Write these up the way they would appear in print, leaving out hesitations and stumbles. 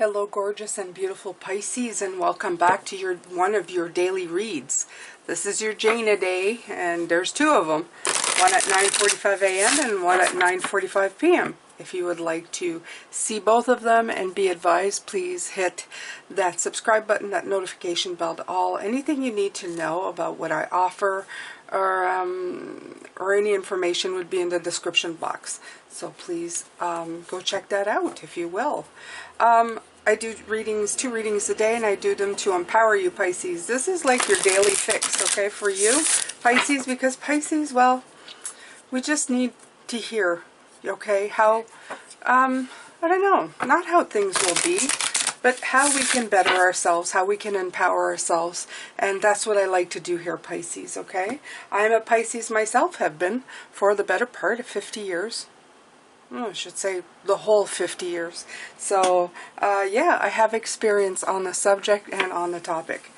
Hello gorgeous and beautiful Pisces, and welcome back to one of your daily reads. This is your Jaina day, and there's two of them, one at 9:45 a.m. and one at 9:45 p.m. If you would like to see both of them and be advised, please hit that subscribe button, that notification bell to all. Anything you need to know about what I offer or any information would be in the description box. So please go check that out if you will. I do two readings a day, and I do them to empower you, Pisces. This is like your daily fix, okay, for you, Pisces, because Pisces, well, we just need to hear, okay, how, I don't know, not how things will be, but how we can better ourselves, how we can empower ourselves. And that's what I like to do here, Pisces, okay? I am a Pisces myself, have been for the better part of 50 years. I should say the whole 50 years. So, yeah, I have experience on the subject and on the topic.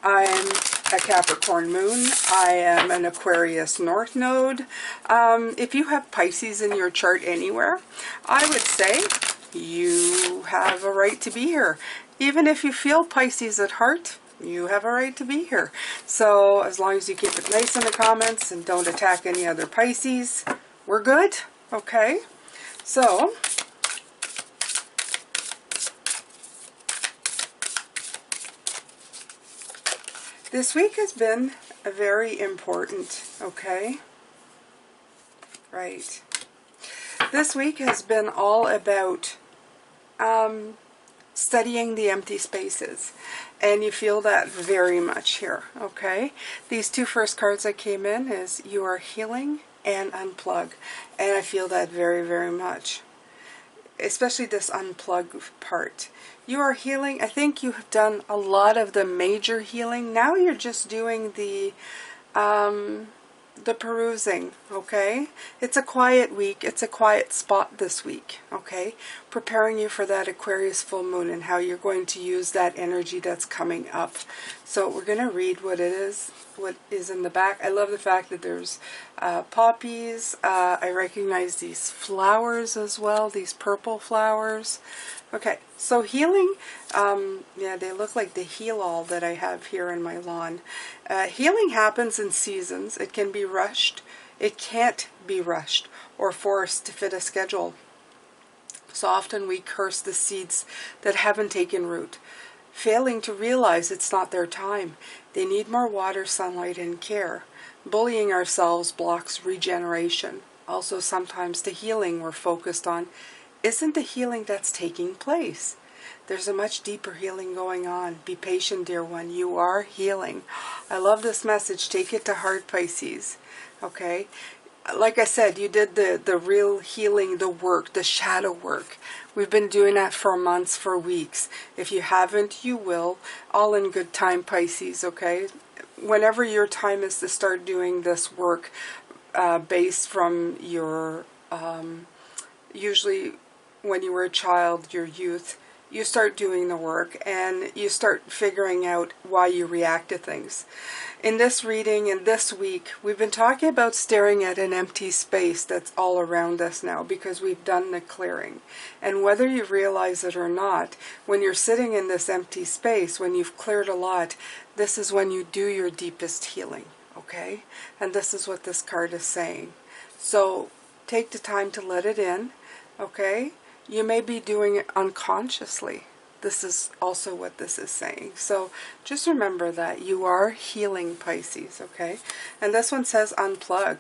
I'm a Capricorn moon. I am an Aquarius North Node. If you have Pisces in your chart anywhere, I would say you have a right to be here. Even if you feel Pisces at heart, you have a right to be here. So as long as you keep it nice in the comments and don't attack any other Pisces, we're good, okay? So, this week has been very important, okay? Right. This week has been all about studying the empty spaces. And you feel that very much here, okay? These two first cards that came in is you are healing and unplug, and I feel that very, very much, especially this unplug part. You are healing. I think you have done a lot of the major healing. Now you're just doing the perusing, okay? It's a quiet week. It's a quiet spot this week, okay? Preparing you for that Aquarius full moon and how you're going to use that energy that's coming up. So we're going to read what is in the back. I love the fact that there's poppies. I recognize these flowers as well, these purple flowers. Okay, so healing, yeah, they look like the heal-all that I have here in my lawn. Healing happens in seasons. It can be rushed. It can't be rushed or forced to fit a schedule. So often we curse the seeds that haven't taken root, failing to realize it's not their time. They need more water, sunlight, and care. Bullying ourselves blocks regeneration. Also, sometimes the healing we're focused on isn't the healing that's taking place. There's a much deeper healing going on. Be patient, dear one. You are healing. I love this message. Take it to heart, Pisces. Okay? Like I said, you did the real healing, the work, the shadow work. We've been doing that for months, for weeks. If you haven't, you will. All in good time, Pisces, okay? Whenever your time is to start doing this work, based from your, usually when you were a child, your youth, you start doing the work and you start figuring out why you react to things. In this reading and this week, we've been talking about staring at an empty space that's all around us now because we've done the clearing. And whether you realize it or not, when you're sitting in this empty space, when you've cleared a lot, this is when you do your deepest healing, okay? And this is what this card is saying. So take the time to let it in, okay? You may be doing it unconsciously. This is also what this is saying. So just remember that you are healing, Pisces, okay? And this one says unplug.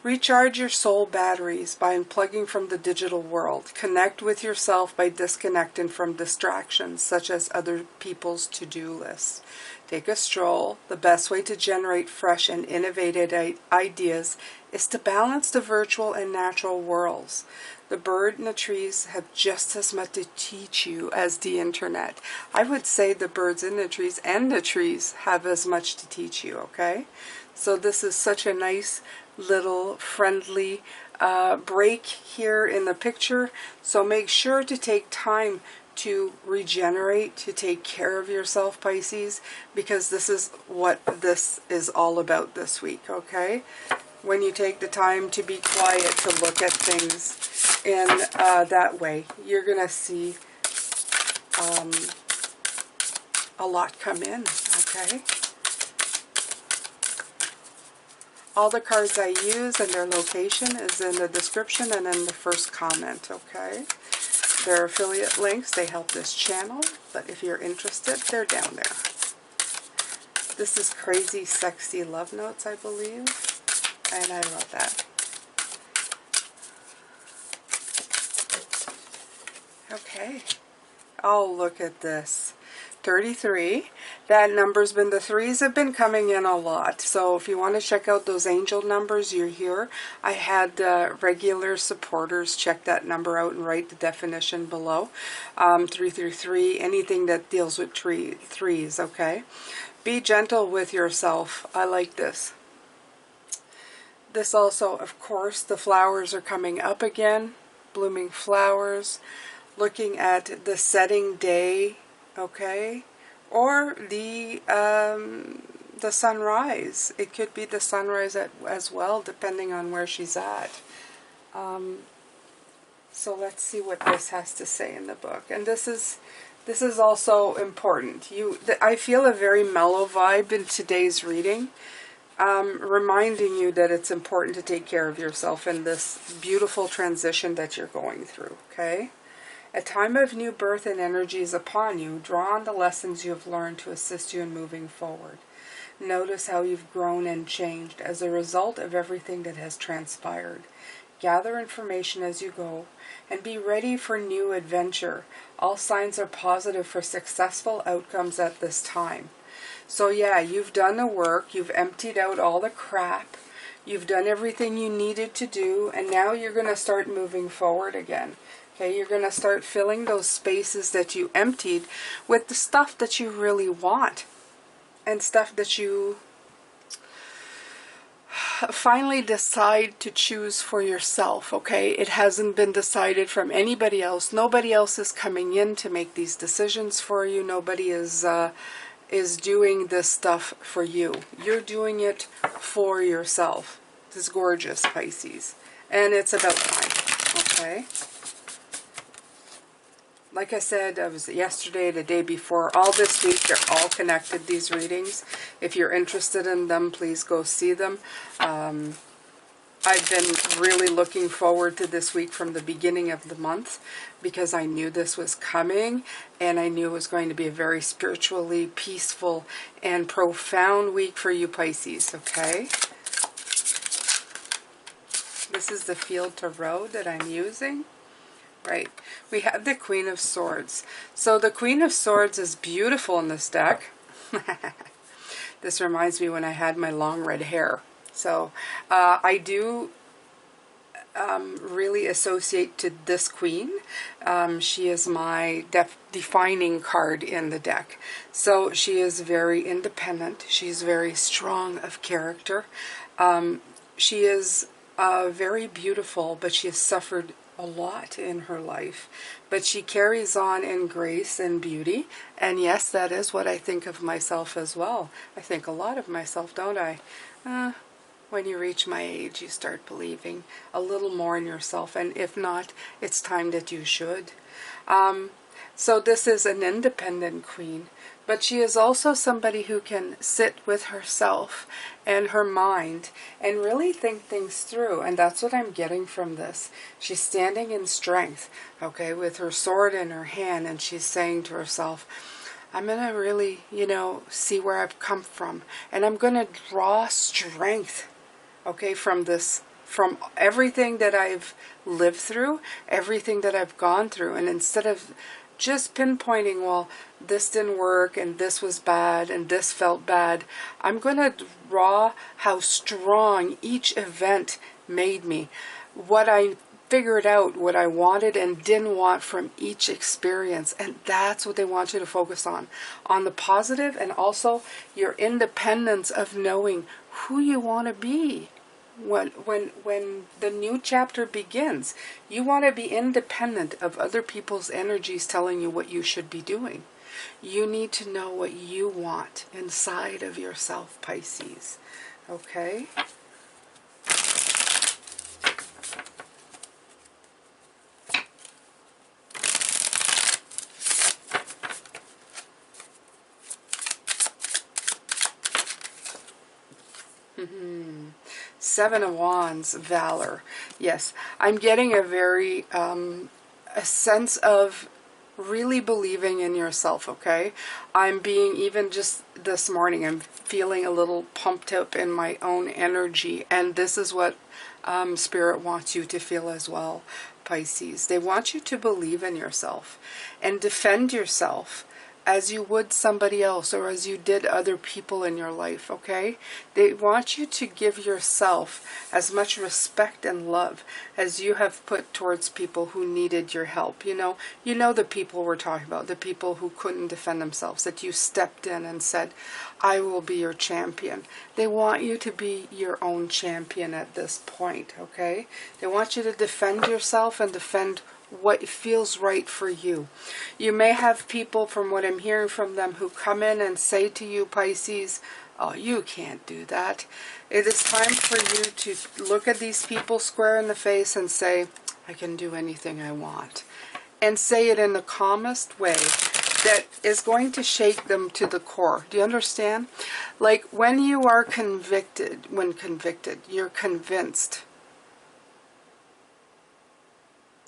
Recharge your soul batteries by unplugging from the digital world. Connect with yourself by disconnecting from distractions such as other people's to-do lists. Take a stroll. The best way to generate fresh and innovative ideas is to balance the virtual and natural worlds. The bird and the trees have just as much to teach you as the internet. I would say the birds in the trees and the trees have as much to teach you, okay? So this is such a nice little friendly break here in the picture. So make sure to take time to regenerate, to take care of yourself, Pisces, because this is what this is all about this week, okay? When you take the time to be quiet, to look at things in that way, you're going to see a lot come in, okay? All the cards I use and their location is in the description and in the first comment, okay? Their affiliate links, they help this channel, but if you're interested, they're down there. This is Crazy Sexy Love Notes, I believe, and I love that. Okay. Oh, look at this. 33. That number's been, the threes have been coming in a lot. So if you want to check out those angel numbers, you're here. I had regular supporters check that number out and write the definition below. 333, anything that deals with threes, okay? Be gentle with yourself. I like this. This also, of course, the flowers are coming up again. Blooming flowers. Looking at the setting day, okay, or the sunrise. It could be the sunrise as well, depending on where she's at. So let's see what this has to say in the book. And this is also important. I feel a very mellow vibe in today's reading, reminding you that it's important to take care of yourself in this beautiful transition that you're going through, okay? A time of new birth and energy is upon you. Draw on the lessons you have learned to assist you in moving forward. Notice how you've grown and changed as a result of everything that has transpired. Gather information as you go and be ready for new adventure. All signs are positive for successful outcomes at this time. So yeah, you've done the work. You've emptied out all the crap. You've done everything you needed to do, and now you're going to start moving forward again. Okay, you're going to start filling those spaces that you emptied with the stuff that you really want and stuff that you finally decide to choose for yourself, okay? It hasn't been decided from anybody else. Nobody else is coming in to make these decisions for you. Nobody is doing this stuff for you. You're doing it for yourself. This is gorgeous, Pisces. And it's about time, okay? Like I said, it was yesterday, the day before, all this week, they're all connected, these readings. If you're interested in them, please go see them. I've been really looking forward to this week from the beginning of the month because I knew this was coming, and I knew it was going to be a very spiritually peaceful and profound week for you Pisces, okay? This is the Field Tarot that I'm using. Right, we have the Queen of Swords. So the Queen of Swords is beautiful in this deck. This reminds me when I had my long red hair. So I do really associate to this queen. She is my defining card in the deck. So she is very independent. She's very strong of character. She is very beautiful, but she has suffered a lot in her life, but she carries on in grace and beauty. And yes, that is what I think of myself as well. I think a lot of myself, don't I? When you reach my age, you start believing a little more in yourself, and if not, it's time that you should. So this is an independent queen, but she is also somebody who can sit with herself and her mind and really think things through, and that's what I'm getting from this. She's standing in strength, okay, with her sword in her hand, and she's saying to herself, I'm going to really, see where I've come from, and I'm going to draw strength, okay, from this, from everything that I've lived through, everything that I've gone through, and instead of just pinpointing, well, this didn't work, and this was bad, and this felt bad, I'm going to draw how strong each event made me, what I figured out, what I wanted and didn't want from each experience. And that's what they want you to focus on the positive, and also your independence of knowing who you want to be. When the new chapter begins, you want to be independent of other people's energies telling you what you should be doing. You need to know what you want inside of yourself, Pisces. Okay? Seven of Wands, Valor. Yes, I'm getting a very, a sense of really believing in yourself, okay? I'm being, even just this morning, I'm feeling a little pumped up in my own energy, and this is what Spirit wants you to feel as well, Pisces. They want you to believe in yourself and defend yourself as you would somebody else, or as you did other people in your life, okay? They want you to give yourself as much respect and love as you have put towards people who needed your help. You know the people we're talking about, the people who couldn't defend themselves, that you stepped in and said, I will be your champion. They want you to be your own champion at this point, okay? They want you to defend yourself and defend what feels right for you. You may have people, from what I'm hearing from them, who come in and say to you, Pisces, oh, you can't do that. It is time for you to look at these people square in the face and say, I can do anything I want. And say it in the calmest way that is going to shake them to the core. Do you understand? Like when you are convicted, you're convinced.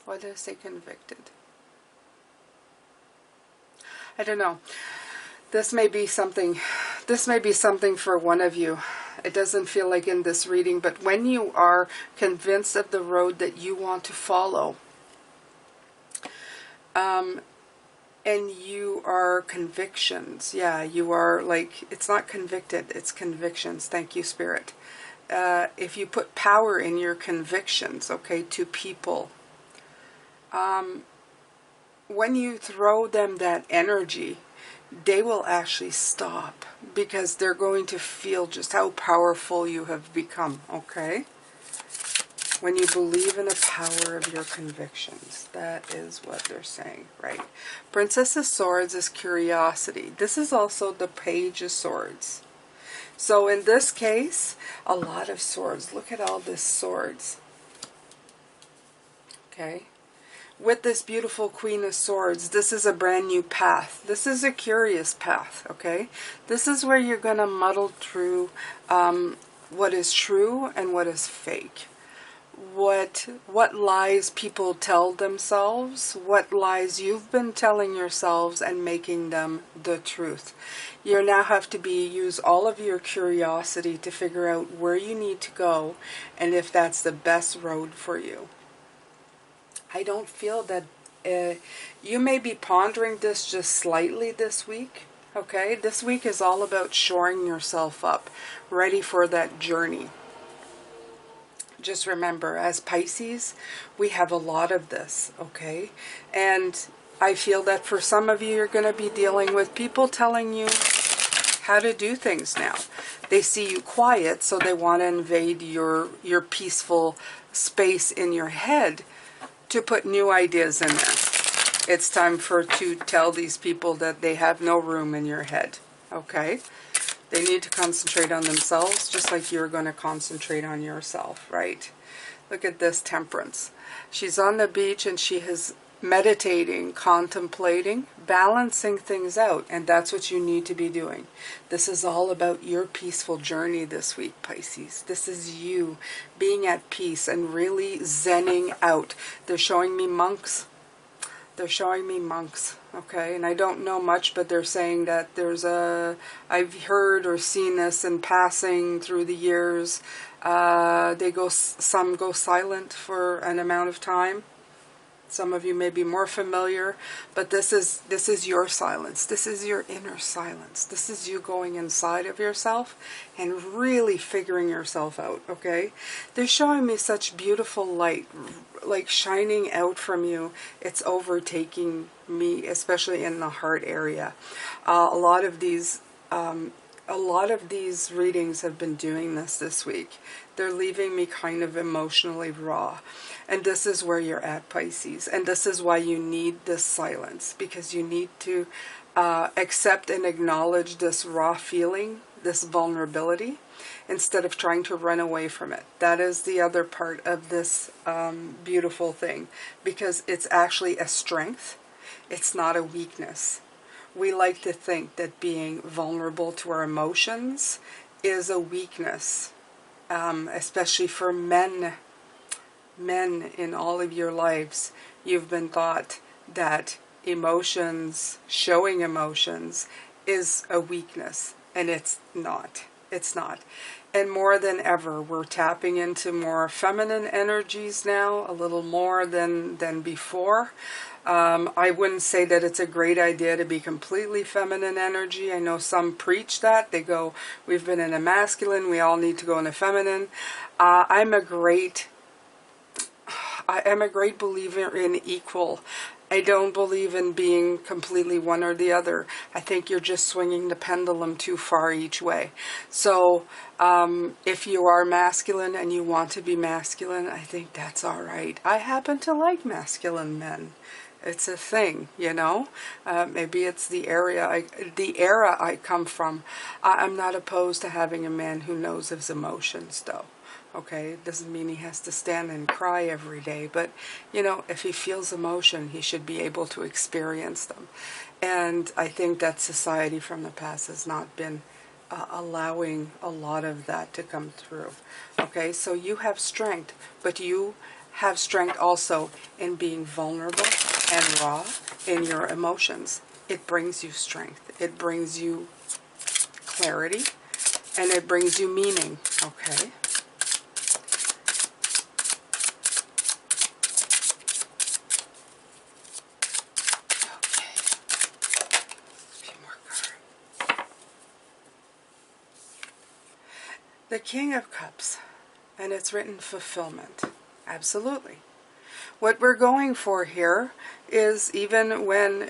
Why did I say convicted? I don't know. This may be something for one of you. It doesn't feel like in this reading, but when you are convinced of the road that you want to follow, and you are convictions. Yeah, you are like, it's not convicted, it's convictions. Thank you, Spirit. If you put power in your convictions, okay, to people, when you throw them that energy, they will actually stop, because they're going to feel just how powerful you have become, okay? When you believe in the power of your convictions, that is what they're saying, right? Princess of Swords is curiosity. This is also the Page of Swords. So in this case, a lot of swords. Look at all this swords. Okay? With this beautiful Queen of Swords, this is a brand new path. This is a curious path, okay? This is where you're going to muddle through what is true and what is fake. What lies people tell themselves, what lies you've been telling yourselves, and making them the truth. You now have to use all of your curiosity to figure out where you need to go and if that's the best road for you. I don't feel that you may be pondering this just slightly this week, okay? This week is all about shoring yourself up, ready for that journey. Just remember, as Pisces, we have a lot of this, okay? And I feel that for some of you, you're going to be dealing with people telling you how to do things now. They see you quiet, so they want to invade your peaceful space in your head to put new ideas in there. It's time to tell these people that they have no room in your head, okay? They need to concentrate on themselves, just like you're going to concentrate on yourself, right? Look at this, Temperance. She's on the beach and she is meditating, contemplating, balancing things out, and that's what you need to be doing. This is all about your peaceful journey this week, Pisces. This is you being at peace and really zenning out. They're showing me monks. They're showing me monks, okay? And I don't know much, but they're saying that I've heard or seen this in passing through the years. Some go silent for an amount of time. Some of you may be more familiar, but this is your silence. This is your inner silence. This is you going inside of yourself and really figuring yourself out, okay? They're showing me such beautiful light, like shining out from you. It's overtaking me, especially in the heart area. A lot of these readings have been doing this week. They're leaving me kind of emotionally raw. And this is where you're at, Pisces. And this is why you need this silence, because you need to accept and acknowledge this raw feeling, this vulnerability, instead of trying to run away from it. That is the other part of this beautiful thing, because it's actually a strength. It's not a weakness. We like to think that being vulnerable to our emotions is a weakness. especially for men in all of your lives. You've been taught that emotions, showing emotions, is a weakness, and it's not. It's not. And more than ever, we're tapping into more feminine energies now, a little more than before. I wouldn't say that it's a great idea to be completely feminine energy. I know some preach that. They go, we've been in a masculine, we all need to go in a feminine. I am a great believer in equal. I don't believe in being completely one or the other. I think you're just swinging the pendulum too far each way. So if you are masculine and you want to be masculine, I think that's all right. I happen to like masculine men. It's a thing, you know. Maybe it's the era I come from. I'm not opposed to having a man who knows his emotions, though. Okay, it doesn't mean he has to stand and cry every day, but, you know, if he feels emotion, he should be able to experience them. And I think that society from the past has not been allowing a lot of that to come through. Okay, so you have strength, but you have strength also in being vulnerable and raw in your emotions. It brings you strength. It brings you clarity, and it brings you meaning. Okay. The King of Cups, and it's written fulfillment. Absolutely. What we're going for here is, even when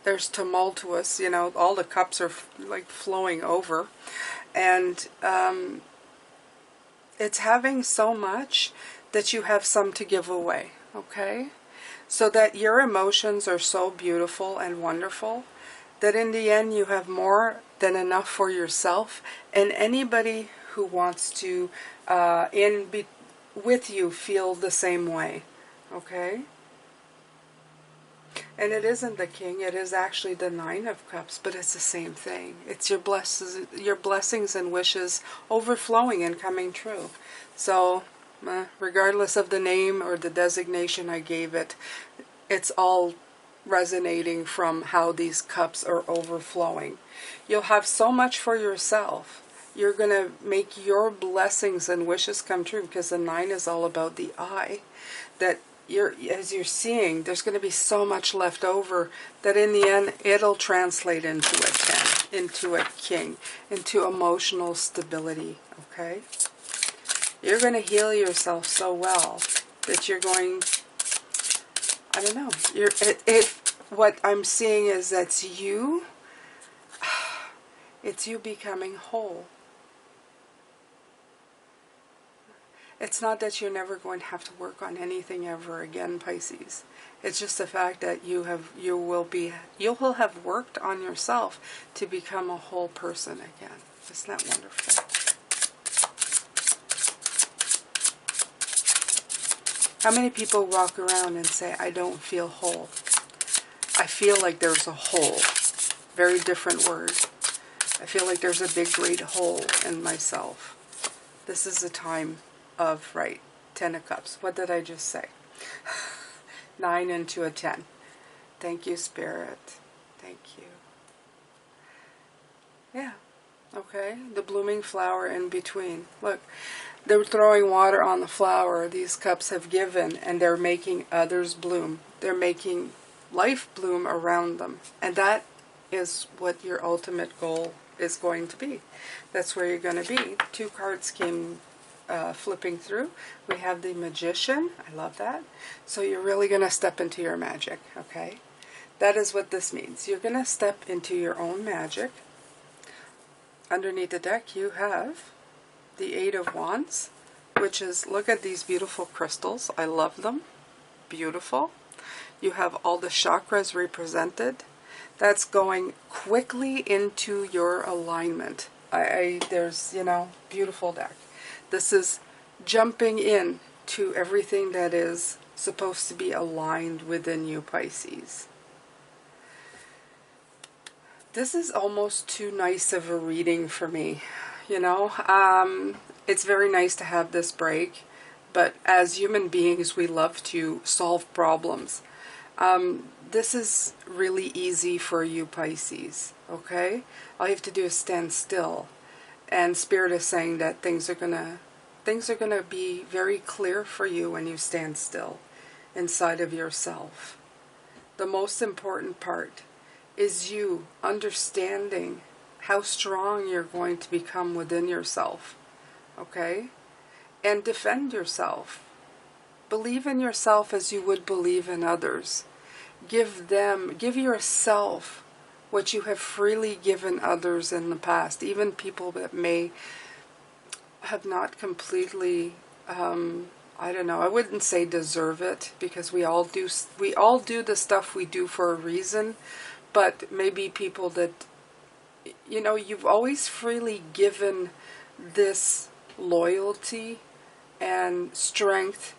there's tumultuous, you know, all the cups are like flowing over, and it's having so much that you have some to give away, okay? So that your emotions are so beautiful and wonderful that in the end you have more than enough for yourself and anybody who wants to with you feel the same way, okay? And it isn't the King, it is actually the Nine of Cups, but it's the same thing. It's your blessings and wishes overflowing and coming true. So, regardless of the name or the designation I gave it, it's all resonating from how these cups are overflowing. You'll have so much for yourself. You're going to make your blessings and wishes come true, because the 9 is all about the eye. That as you're seeing, there's going to be so much left over that in the end it'll translate into a 10, into a King, into emotional stability, okay? You're going to heal yourself so well that you're going, I don't know, what I'm seeing is that's you, it's you becoming whole. It's not that you're never going to have to work on anything ever again, Pisces. It's just the fact that you will have worked on yourself to become a whole person again. Isn't that wonderful? How many people walk around and say, I don't feel whole? I feel like there's a hole. Very different word. I feel like there's a big great hole in myself. This is the time of, right, 10 of Cups. What did I just say? 9 into a 10. Thank you, Spirit. Thank you. Yeah. Okay. The blooming flower in between. Look, they're throwing water on the flower these cups have given, and they're making others bloom. They're making life bloom around them. And that is what your ultimate goal is going to be. That's where you're going to be. 2 cards came flipping through. We have the Magician. I love that. So you're really going to step into your magic, okay? That is what this means. You're going to step into your own magic. Underneath the deck you have the 8 of Wands, which is, look at these beautiful crystals. I love them. Beautiful. You have all the chakras represented. That's going quickly into your alignment. There's, you know, beautiful deck. This is jumping in to everything that is supposed to be aligned within you, Pisces. This is almost too nice of a reading for me, you know. It's very nice to have this break, but as human beings, we love to solve problems. This is really easy for you, Pisces, okay? All you have to do is stand still. And Spirit is saying that things are gonna be very clear for you when you stand still inside of yourself. The most important part is you understanding how strong you're going to become within yourself, okay? And defend yourself. Believe in yourself as you would believe in others. Give yourself what you have freely given others in the past, even people that may have not completely, I don't know, I wouldn't say deserve it, because we all do the stuff we do for a reason, but maybe people that, you know, you've always freely given this loyalty and strength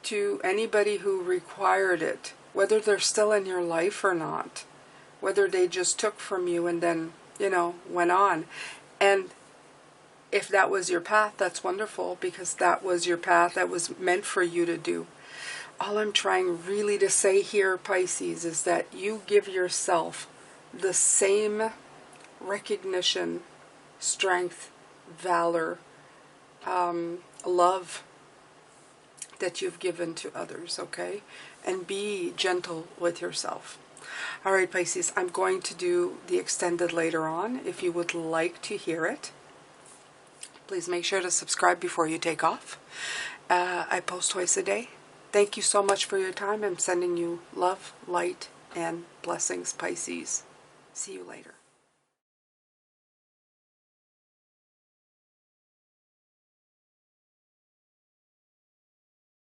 to anybody who required it, whether they're still in your life or not, whether they just took from you and then, you know, went on. And if that was your path, that's wonderful, because that was your path, that was meant for you to do. All I'm trying really to say here, Pisces, is that you give yourself the same recognition, strength, valor, love that you've given to others, okay? And be gentle with yourself. All right, Pisces, I'm going to do the extended later on. If you would like to hear it, please make sure to subscribe before you take off. I post twice a day. Thank you so much for your time. I'm sending you love, light, and blessings, Pisces. See you later.